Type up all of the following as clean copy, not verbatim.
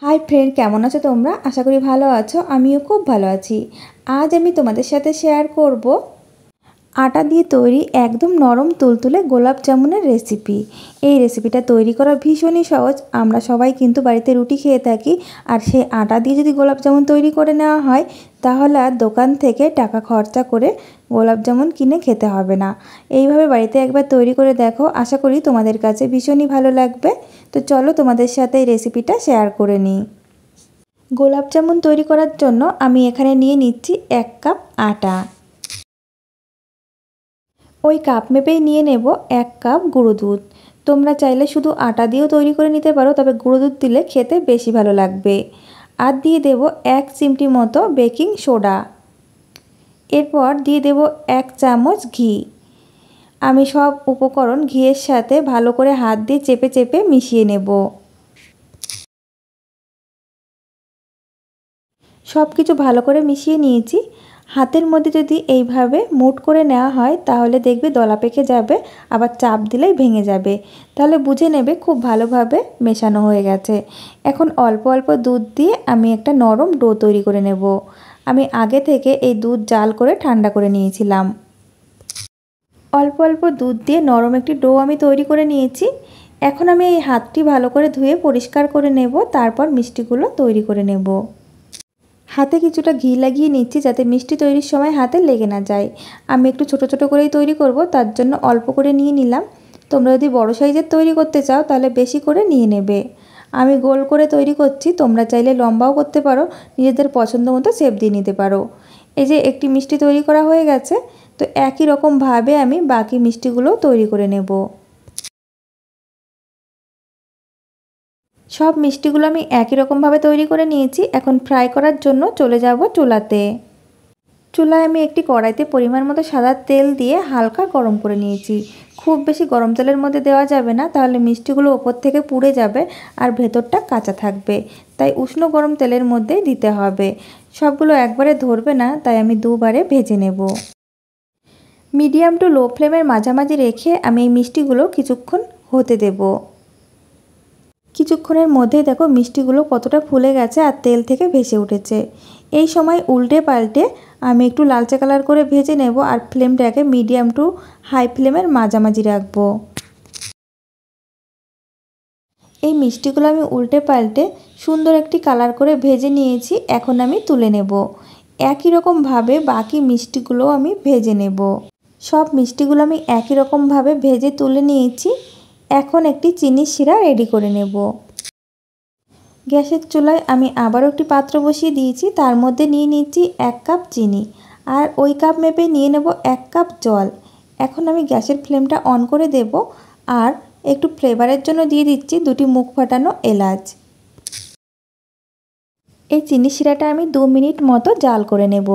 Hi friend, কেমন আছো তোমরা? আশা করি ভালো আছো। আমিও খুব ভালো আছি। আজ আমি তোমাদের সাথে শেয়ার করব আটা দিয়ে তৈরি একদম নরম তুলতুলে গোলাপ জামুনের রেসিপি। এই রেসিপিটা তৈরি করা ভীষণই সহজ। আমরা সবাই কিন্তু বাড়িতে রুটি খেয়ে থাকি, আর সেই আটা দিয়ে যদি গোলাপ জামুন তৈরি করে নেওয়া হয় তাহলে আর দোকান থেকে টাকা খরচা করে গোলাপ জামুন কিনে খেতে হবে না। এইভাবে বাড়িতে একবার তৈরি করে দেখো, আশা করি তোমাদের কাছে ভীষণই ভালো লাগবে। তো চলো তোমাদের সাথে এই রেসিপিটা শেয়ার করে নিই। গোলাপ জামুন তৈরি করার জন্য আমি এখানে নিয়ে নিচ্ছি 1 কাপ আটা। ওই কাপ মেপেই নিয়ে নেব 1 কাপ গুঁড়ো দুধ। তোমরা চাইলে শুধু আটা দিয়েও তৈরি করে নিতে পারো, তবে গুঁড়ো দুধ দিলে খেতে বেশি ভালো লাগবে। আর দিয়ে দেব 1 চিমটি মতো বেকিং সোডা। এরপর দিয়ে দেব 1 চামচ ঘি। আমি সব উপকরণ ঘিয়ের সাথে ভালো করে হাত দিয়ে চেপে চেপে মিশিয়ে নেব। সব কিছু ভালো করে মিশিয়ে নিয়েছি। হাতের মধ্যে যদি এইভাবে মুঠ করে নেওয়া হয় তাহলে দেখবে দলা পেকে যাবে, আবার চাপ দিলেই ভেঙে যাবে। তাহলে বুঝে নেবে খুব ভালোভাবে মেশানো হয়ে গেছে। এখন অল্প অল্প দুধ দিয়ে আমি একটা নরম ডো তৈরি করে নেব। আমি আগে থেকে এই দুধ জাল করে ঠান্ডা করে নিয়েছিলাম। অল্প অল্প দুধ দিয়ে নরম একটি ডো আমি তৈরি করে নিয়েছি। এখন আমি এই হাতটি ভালো করে ধুয়ে পরিষ্কার করে নেব, তারপর মিষ্টিগুলো তৈরি করে নেব। হাতে কিছুটা ঘি লাগিয়ে নিচ্ছি যাতে মিষ্টি তৈরির সময় হাতে লেগে না যায়। আমি একটু ছোট ছোট করেই তৈরি করব, তার জন্য অল্প করে নিয়ে নিলাম। তোমরা যদি বড় সাইজের তৈরি করতে চাও তাহলে বেশি করে নিয়ে নেবে। আমি গোল করে তৈরি করছি, তোমরা চাইলে লম্বাও করতে পারো, নিজেদের পছন্দ মতো শেপ দিয়ে নিতে পারো। এই যে একটি মিষ্টি তৈরি করা হয়ে গেছে, তো একই রকমভাবে আমি বাকি মিষ্টিগুলো তৈরি করে নেব। সব মিষ্টিগুলো আমি একই রকমভাবে তৈরি করে নিয়েছি। এখন ফ্রাই করার জন্য চলে যাব চুলাতে। চুলায় আমি একটি কড়াইতে পরিমাণ মতো সাদা তেল দিয়ে হালকা গরম করে নিয়েছি। খুব বেশি গরম তেলের মধ্যে দেওয়া যাবে না, তাহলে মিষ্টিগুলো ওপর থেকে পুড়ে যাবে আর ভেতরটা কাঁচা থাকবে। তাই উষ্ণ গরম তেলের মধ্যেই দিতে হবে। সবগুলো একবারে ধরবে না, তাই আমি দুবারে ভেজে নেব। মিডিয়াম টু লো ফ্লেমের মাঝামাঝি রেখে আমি এই মিষ্টিগুলো কিছুক্ষণ হতে দেব। কিছুক্ষণের মধ্যেই দেখো মিষ্টিগুলো কতটা ফুলে গেছে আর তেল থেকে ভেসে উঠেছে। এই সময় উল্টে পাল্টে আমি একটু লালচে কালার করে ভেজে নেব, আর ফ্লেমটাকে মিডিয়াম টু হাই ফ্লেমের মাঝামাঝি রাখবো। এই মিষ্টিগুলো আমি উল্টে পাল্টে সুন্দর একটি কালার করে ভেজে নিয়েছি। এখন আমি তুলে নেব। একই রকমভাবে বাকি মিষ্টিগুলো আমি ভেজে নেব। সব মিষ্টিগুলো আমি একই রকমভাবে ভেজে তুলে নিয়েছি। এখন একটি চিনির শিরা রেডি করে নেব। গ্যাসের চুলায় আমি আবারও একটি পাত্র বসিয়ে দিয়েছি, তার মধ্যে নিয়ে নিচ্ছি 1 কাপ চিনি, আর ওই কাপ মেপে নিয়ে নেব 1 কাপ জল। এখন আমি গ্যাসের ফ্লেমটা অন করে দেব, আর একটু ফ্লেভারের জন্য দিয়ে দিচ্ছি 2টি মুখ ফাটানো এলাচ। এই চিনি শিরাটা আমি 2 মিনিট মতো জাল করে নেব।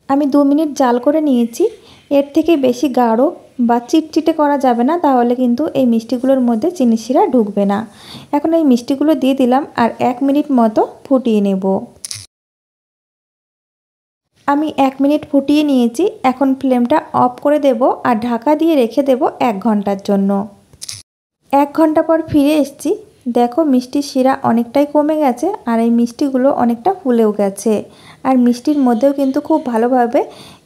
আমি 2 মিনিট জাল করে নিয়েছি। এর থেকে বেশি গাঢ় বা চিটচিটে করা যাবে না, তাহলে কিন্তু এই মিষ্টিগুলোর মধ্যে চিনি শিরা ঢুকবে না। এখন এই মিষ্টিগুলো দিয়ে দিলাম আর 1 মিনিট মতো ফুটিয়ে নেব। আমি 1 মিনিট ফুটিয়ে নিয়েছি। এখন ফ্লেমটা অফ করে দেব আর ঢাকা দিয়ে রেখে দেব 1 ঘন্টার জন্য। 1 ঘন্টা পর ফিরে এসেছি। দেখো মিষ্টির শিরা অনেকটাই কমে গেছে আর এই মিষ্টিগুলো অনেকটা ফুলেও গেছে, আর মিষ্টির মধ্যেও কিন্তু খুব ভালোভাবে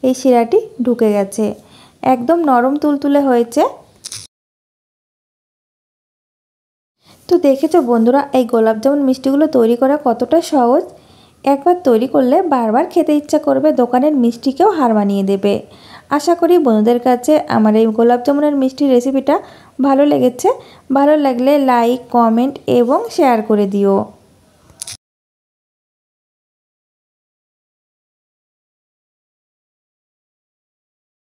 এই শিরাটি ঢুকে গেছে। একদম নরম তুলতুলে হয়েছে। তো দেখেছো বন্ধুরা, এই গোলাপ জামুন মিষ্টিগুলো তৈরি করা কতটা সহজ। একবার তৈরি করলে বারবার খেতে ইচ্ছা করবে, দোকানের মিষ্টিকেও হার মানিয়ে দেবে। আশা করি বন্ধুদের কাছে আমার এই গোলাপ জামুনের মিষ্টির রেসিপিটা ভালো লেগেছে। ভালো লাগলে লাইক, কমেন্ট এবং শেয়ার করে দিও।